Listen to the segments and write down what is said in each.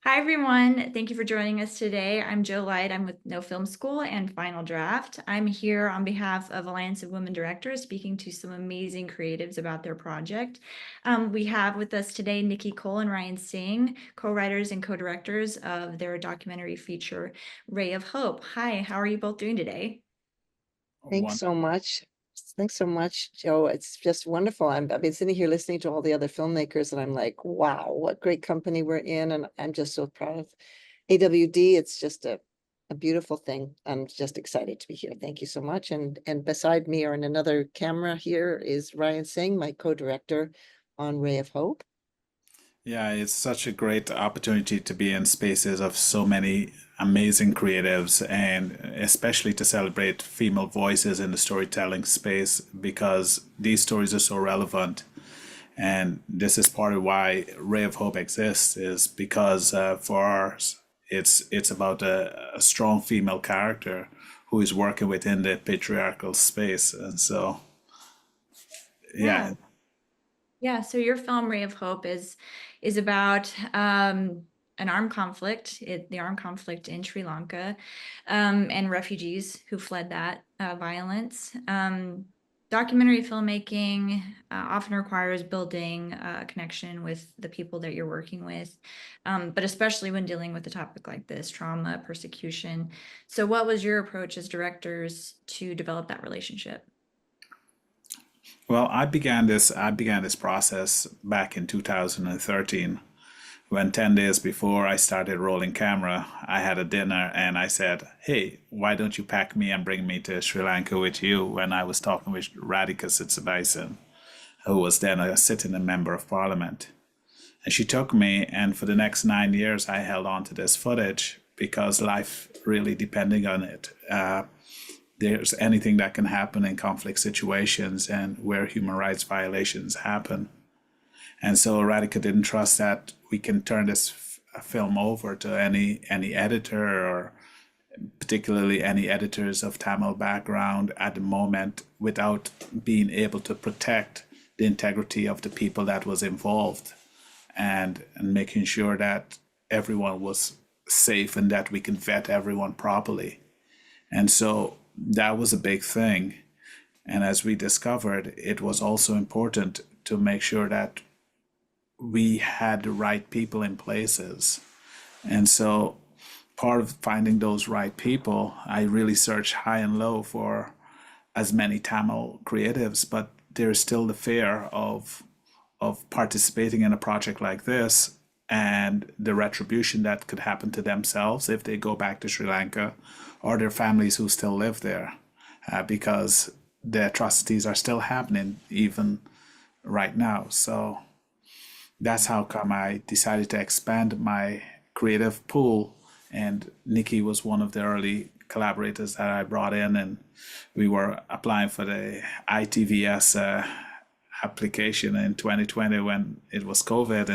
Hi, everyone. Thank you for joining us today. I'm Joe Light. I'm with No Film School and Final Draft. I'm here on behalf of Alliance of Women Directors, speaking to some amazing creatives about their project. We have with us today Nikki Cole and Ryan Singh, co-writers and co-directors of their documentary feature, Ray of Hope. Hi, how are you both doing today? Thanks One, so much. Thanks so much, Joe. It's just wonderful. I've been sitting here listening to all the other filmmakers, and I'm like, wow, what great company we're in. And I'm just so proud of AWD. It's just a beautiful thing. I'm just excited to be here. Thank you so much. And beside me, or in another camera here, is Ryan Singh, my co-director on Ray of Hope. yeah, it's such a great opportunity to be in spaces of so many amazing creatives and especially to celebrate female voices in the storytelling space because these stories are so relevant. And this is part of why Ray of Hope exists, is because for ours, it's about a strong female character who is working within the patriarchal space. And so, Yeah. yeah, Yeah, so your film Ray of Hope is about an armed conflict, the armed conflict in Sri Lanka, and refugees who fled that violence. Documentary filmmaking often requires building a connection with the people that you're working with, but especially when dealing with a topic like this, trauma, persecution. So, what was your approach as directors to develop that relationship? well, I began this process back in 2013 when 10 days before I started rolling camera, I had a dinner and I said, "Hey, why don't you pack me and bring me to Sri Lanka with you?" When I was talking with Rathika Sitsabaiesan, who was then a sitting member of parliament. And she took me, and for the next 9 years, I held on to this footage because life really depending on it. There's anything that can happen in conflict situations and where human rights violations happen. And so Radhika didn't trust that we can turn this film over to any editor, or particularly any editors of Tamil background at the moment, without being able to protect the integrity of the people that was involved, and making sure that everyone was safe and that we can vet everyone properly. And so that was a big thing. And as we discovered, it was also important to make sure that we had the right people in places. And so part of finding those right people, I really searched high and low for as many Tamil creatives, but there's still the fear of participating in a project like this and the retribution that could happen to themselves if they go back to Sri Lanka, or their families who still live there, because the atrocities are still happening even right now. So that's how come I decided to expand my creative pool. And Nikki was one of the early collaborators that I brought in, and we were applying for the ITVS application in 2020 when it was COVID,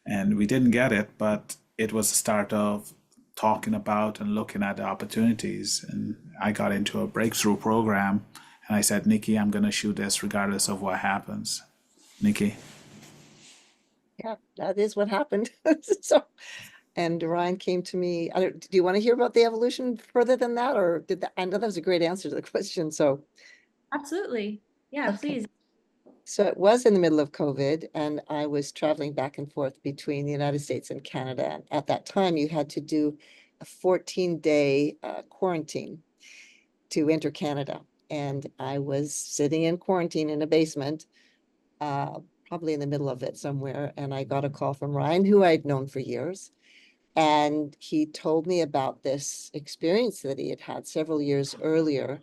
and we didn't get it, but it was the start of talking about and looking at the opportunities. And I got into a breakthrough program, and I said, "Nikki, I'm going to shoot this regardless of what happens." Nikki. Yeah, that is what happened. So, and Ryan came to me. Do you want to hear about the evolution further than that, or did that? I know that was a great answer to the question. So, Absolutely. Yeah, okay. please. So it was in the middle of COVID, and I was traveling back and forth between the United States and Canada. And at that time, you had to do a 14-day quarantine to enter Canada. And I was sitting in quarantine in a basement, probably in the middle of it somewhere. And I got a call from Ryan, who I'd known for years. And he told me about this experience that he had had several years earlier,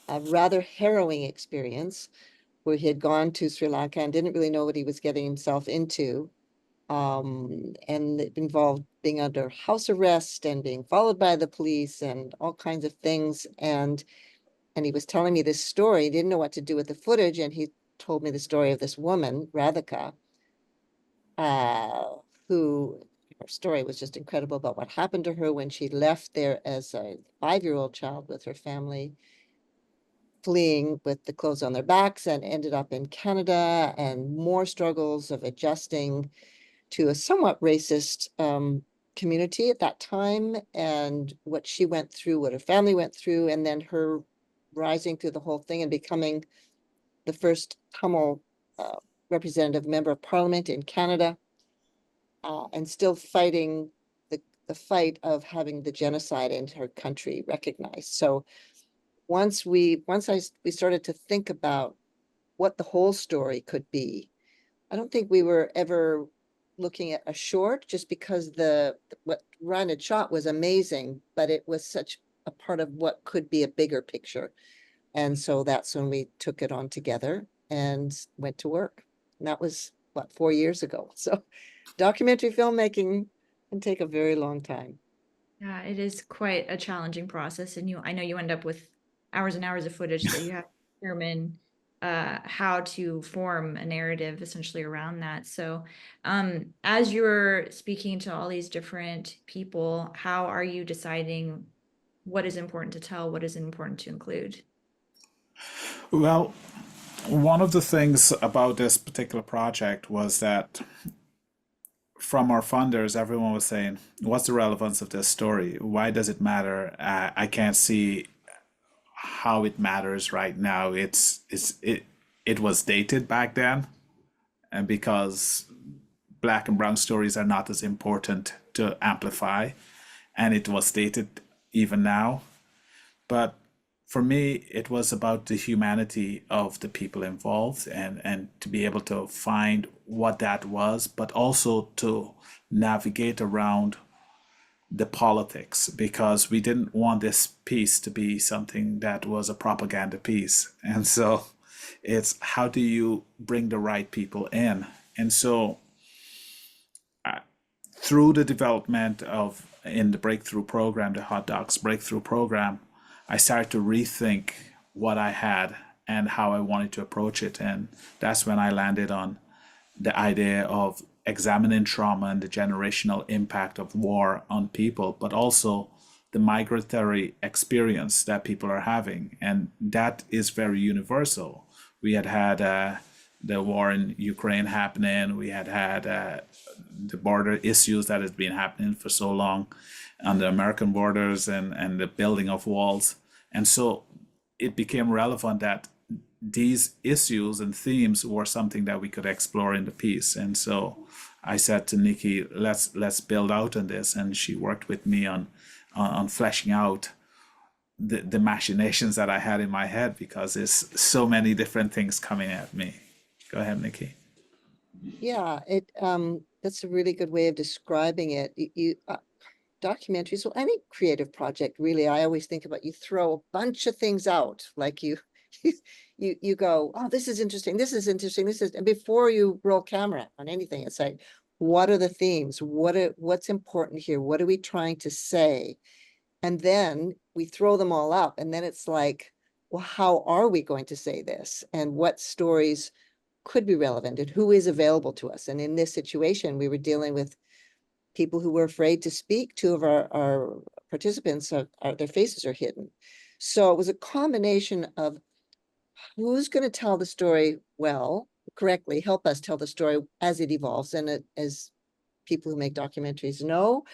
a rather harrowing experience where he had gone to Sri Lanka and didn't really know what he was getting himself into. And it involved being under house arrest and being followed by the police and all kinds of things. And he was telling me this story. He didn't know what to do with the footage, and he told me the story of this woman, Radhika, uh, who her story was just incredible about what happened to her when she left there as a 5-year-old child with her family, fleeing with the clothes on their backs, and ended up in Canada, and more struggles of adjusting to a somewhat racist community at that time, and what she went through, what her family went through, and then her rising through the whole thing and becoming the first Tamil representative member of parliament in Canada, and still fighting the fight of having the genocide in her country recognized. So once we started to think about what the whole story could be, I don't think we were ever looking at a short, just because what Ryan had shot was amazing, but it was such a part of what could be a bigger picture. And so that's when we took it on together and went to work. And that was, what, 4 years ago. So documentary filmmaking can take a very long time. Yeah, it is quite a challenging process, and I know you end up with hours and hours of footage that you have to determine how to form a narrative essentially around that. So, as you're speaking to all these different people, how are you deciding what is important to tell, what is important to include? Well, one of the things about this particular project was that from our funders, everyone was saying, "What's the relevance of this story? Why does it matter? I can't see how it matters right now. It was dated back then, and because black and brown stories are not as important to amplify, and it was dated even now. But for me, it was about the humanity of the people involved, and to be able to find what that was, but also to navigate around the politics, because we didn't want this piece to be something that was a propaganda piece. And so it's, how do you bring the right people in? And so through the development of, in the breakthrough program, the Hot Docs breakthrough program, I started to rethink what I had and how I wanted to approach it. And that's when I landed on the idea of examining trauma and the generational impact of war on people, but also the migratory experience that people are having. And that is very universal. We had the war in Ukraine happening. We had the border issues that has been happening for so long on the American borders, and the building of walls. And so it became relevant that these issues and themes were something that we could explore in the piece. And so I said to Nikki, let's build out on this. And she worked with me on fleshing out the machinations that I had in my head, because there's so many different things coming at me. Go ahead, Nikki. Yeah, that's a really good way of describing it. Documentaries, or any creative project, really, I always think about, you throw a bunch of things out, like you you go, oh, this is interesting, this is interesting, this is, and before you roll camera on anything, it's like, what are the themes? What's important here? What are we trying to say? And then we throw them all up, and then it's like, well, how are we going to say this? And what stories could be relevant, and who is available to us? And in this situation, we were dealing with people who were afraid to speak. Two of our participants, their faces are hidden. So it was a combination of who's going to tell the story well, correctly, help us tell the story as it evolves. And as people who make documentaries know,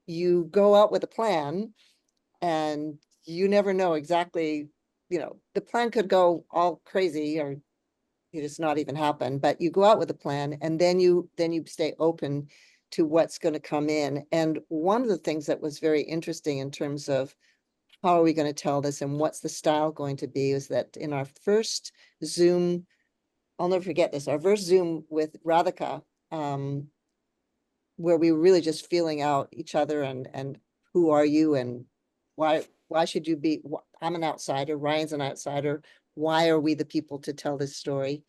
you go out with a plan and you never know exactly, the plan could go all crazy, or it's not even happen, but you go out with a plan, and then you stay open to what's going to come in. And one of the things that was very interesting in terms of how are we going to tell this and what's the style going to be, is that in our first Zoom, I'll never forget this, our first Zoom with Rathika, where we were really just feeling out each other, and who are you, and why should you be, I'm an outsider, Ryan's an outsider, why are we the people to tell this story?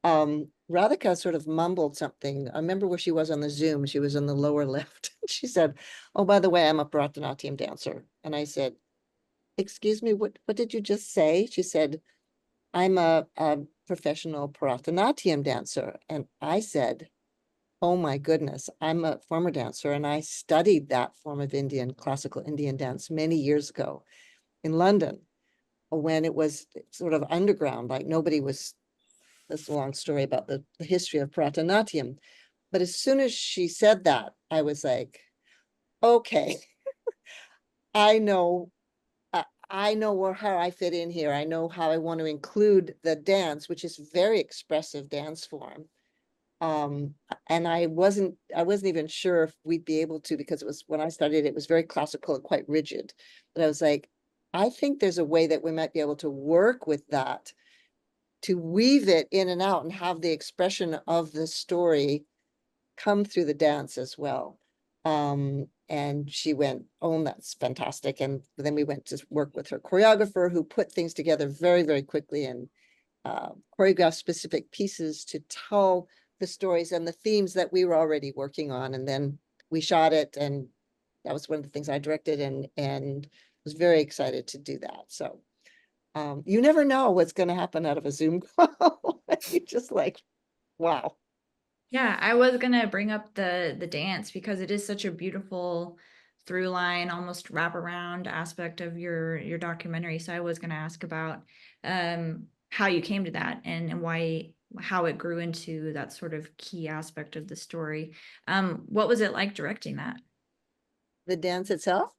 Radhika sort of mumbled something. I remember where she was on the Zoom. She was in the lower left. She said, oh, by the way, I'm a Bharatanatyam dancer. And I said, excuse me, what did you just say? She said, I'm a professional Bharatanatyam dancer. And I said, oh my goodness, I'm a former dancer, and I studied that form of classical Indian dance many years ago in London, when it was sort of underground, like nobody was, this long story about the history of Bharatanatyam. But as soon as she said that, I was like, okay, I know, I know how I fit in here. I know how I want to include the dance, which is very expressive dance form. And I wasn't even sure if we'd be able to, because it was, when I studied, it was very classical and quite rigid. But I was like, I think there's a way that we might be able to work with that, to weave it in and out and have the expression of the story come through the dance as well. And she went, oh, that's fantastic. And then we went to work with her choreographer, who put things together very, very quickly and choreographed specific pieces to tell the stories and the themes that we were already working on. And then we shot it, and that was one of the things I directed, and was very excited to do that. So you never know what's going to happen out of a Zoom call. You just like, wow. Yeah, I was gonna bring up the dance because it is such a beautiful through line, almost wraparound aspect of your documentary. So I was gonna ask about how you came to that and why how it grew into that sort of key aspect of the story. What was it like directing that? The dance itself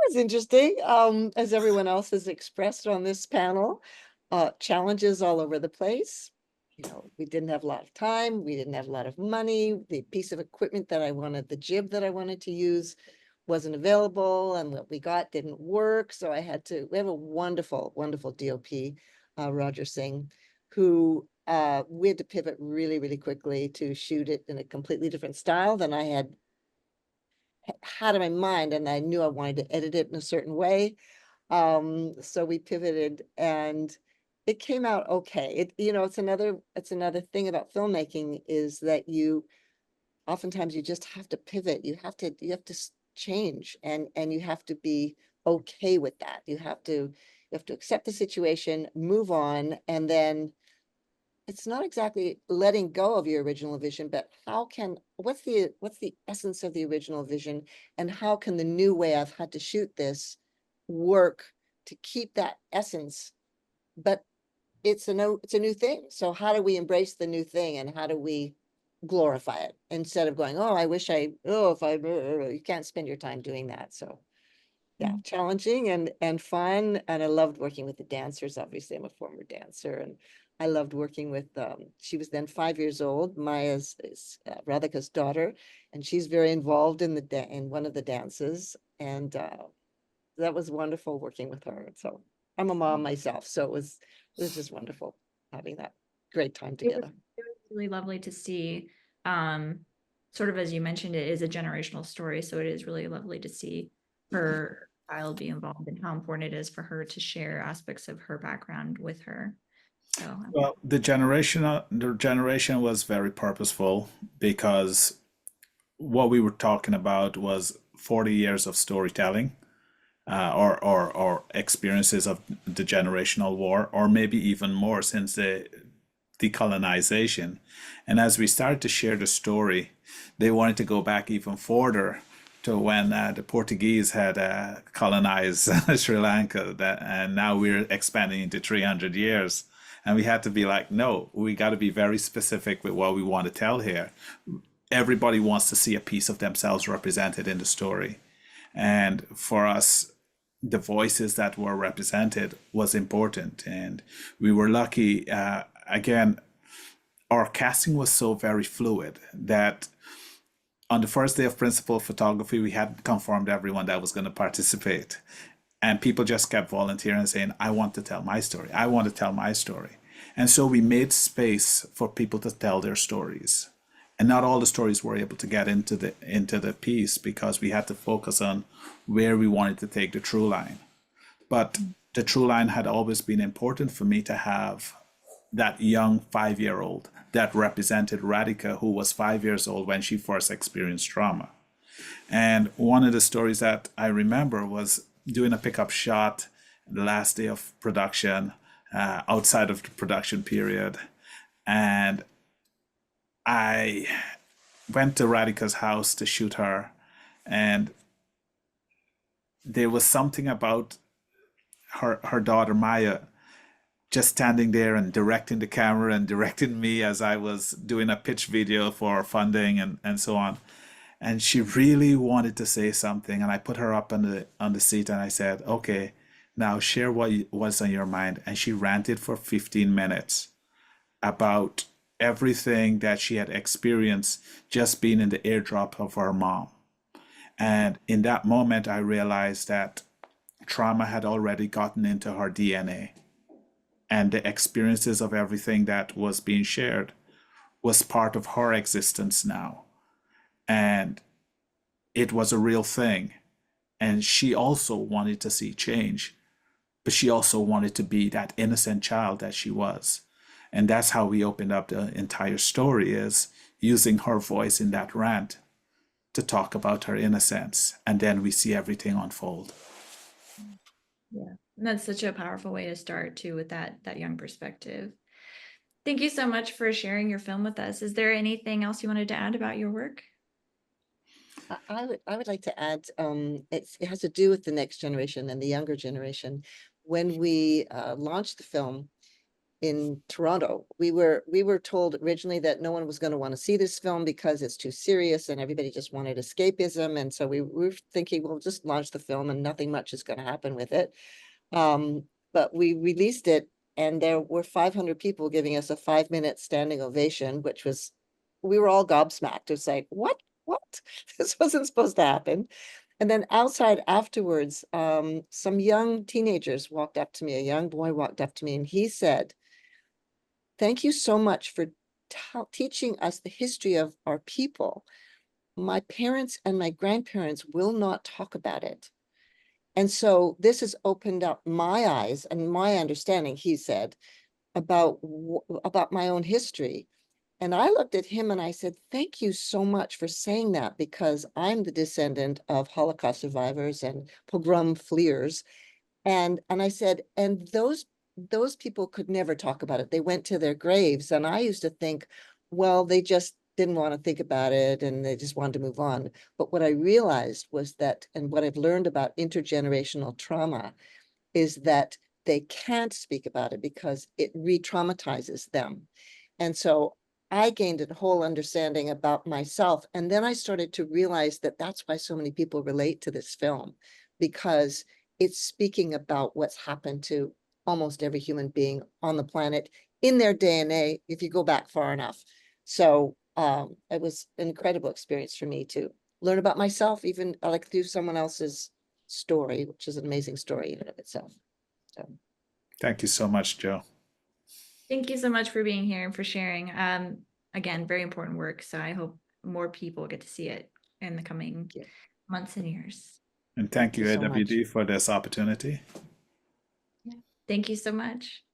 was interesting. As everyone else has expressed on this panel, challenges all over the place. You know, we didn't have a lot of time. We didn't have a lot of money. The piece of equipment that I wanted, the jib that I wanted to use, wasn't available, and what we got didn't work. So I had to, we have a wonderful, wonderful DOP, Roger Singh, who we had to pivot really, really quickly to shoot it in a completely different style than I had in my mind, and I knew I wanted to edit it in a certain way. So we pivoted, and it came out okay. It, you know, it's another thing about filmmaking, is that you oftentimes you just have to pivot. You have to change, and you have to be okay with that. You have to accept the situation, move on, and then it's not exactly letting go of your original vision, but what's the essence of the original vision, and how can the new way I've had to shoot this work to keep that essence? But it's a new thing. So how do we embrace the new thing, and how do we glorify it instead of going, oh, I wish if I, you can't spend your time doing that. So yeah, challenging and fun. And I loved working with the dancers. Obviously, I'm a former dancer, and I loved working with, she was then 5 years old. Maya's is Rathika's daughter, and she's very involved in in one of the dances. And that was wonderful working with her. So I'm a mom myself, so it was just wonderful having that great time together. It was really lovely to see. Sort of as you mentioned, it is a generational story, so it is really lovely to see her child be involved and how important it is for her to share aspects of her background with her. So Well, the generation was very purposeful because what we were talking about was 40 years of storytelling, or experiences of the generational war, or maybe even more since the decolonization. And as we started to share the story, they wanted to go back even further to when the Portuguese had colonized Sri Lanka, and now we're expanding into 300 years. And we had to be like, no, we got to be very specific with what we want to tell here. Everybody wants to see a piece of themselves represented in the story. And for us, the voices that were represented was important. And we were lucky. Again, our casting was so very fluid that on the first day of principal photography, we hadn't confirmed everyone that was going to participate. And people just kept volunteering and saying, I want to tell my story. I want to tell my story. And so we made space for people to tell their stories. And not all the stories were able to get into the piece because we had to focus on where we wanted to take the true line. But the true line had always been important for me to have that young 5-year-old that represented Rathika, who was 5 years old when she first experienced trauma. And one of the stories that I remember was doing a pickup shot the last day of production, outside of the production period. And I went to Rathika's house to shoot her. And there was something about her daughter, Maya. just standing there and directing the camera and directing me as I was doing a pitch video for funding and so on. And she really wanted to say something, and I put her up on the seat and I said, "Okay, now share what's on your mind." And she ranted for 15 minutes about everything that she had experienced just being in the airdrop of her mom. And in that moment, I realized that trauma had already gotten into her DNA, and the experiences of everything that was being shared was part of her existence now. And it was a real thing. And she also wanted to see change, but she also wanted to be that innocent child that she was. And that's how we opened up the entire story, is using her voice in that rant to talk about her innocence. And then we see everything unfold. Yeah, and that's such a powerful way to start too, with that young perspective. Thank you so much for sharing your film with us. Is there anything else you wanted to add about your work? I would like to add, it has to do with the next generation and the younger generation. When we launched the film in Toronto, we were told originally that no one was going to want to see this film because it's too serious and everybody just wanted escapism. And so we were thinking, we'll just launch the film and nothing much is going to happen with it. But we released it and there were 500 people giving us a 5-minute standing ovation, which was, we were all gobsmacked. It's like, what? This wasn't supposed to happen. And then outside afterwards, some young teenagers walked up to me, a young boy walked up to me and he said, "Thank you so much for teaching us the history of our people. My parents and my grandparents will not talk about it." And so this has opened up my eyes and my understanding, he said, about my own history. And I looked at him and I said, "Thank you so much for saying that, because I'm the descendant of Holocaust survivors and pogrom fleers." And I said, and those people could never talk about it. They went to their graves. And I used to think, well, they just didn't want to think about it and they just wanted to move on. But what I realized was that, and what I've learned about intergenerational trauma, is that they can't speak about it because it re-traumatizes them. And so I gained a whole understanding about myself. And then I started to realize that that's why so many people relate to this film, because it's speaking about what's happened to almost every human being on the planet in their DNA, if you go back far enough. So it was an incredible experience for me to learn about myself, even like through someone else's story, which is an amazing story in and of itself. So. Thank you so much, Joe. Thank you so much for being here and for sharing. Again, very important work. So I hope more people get to see it in the coming months and years. And thank you, so much. AWD, for this opportunity. Thank you so much.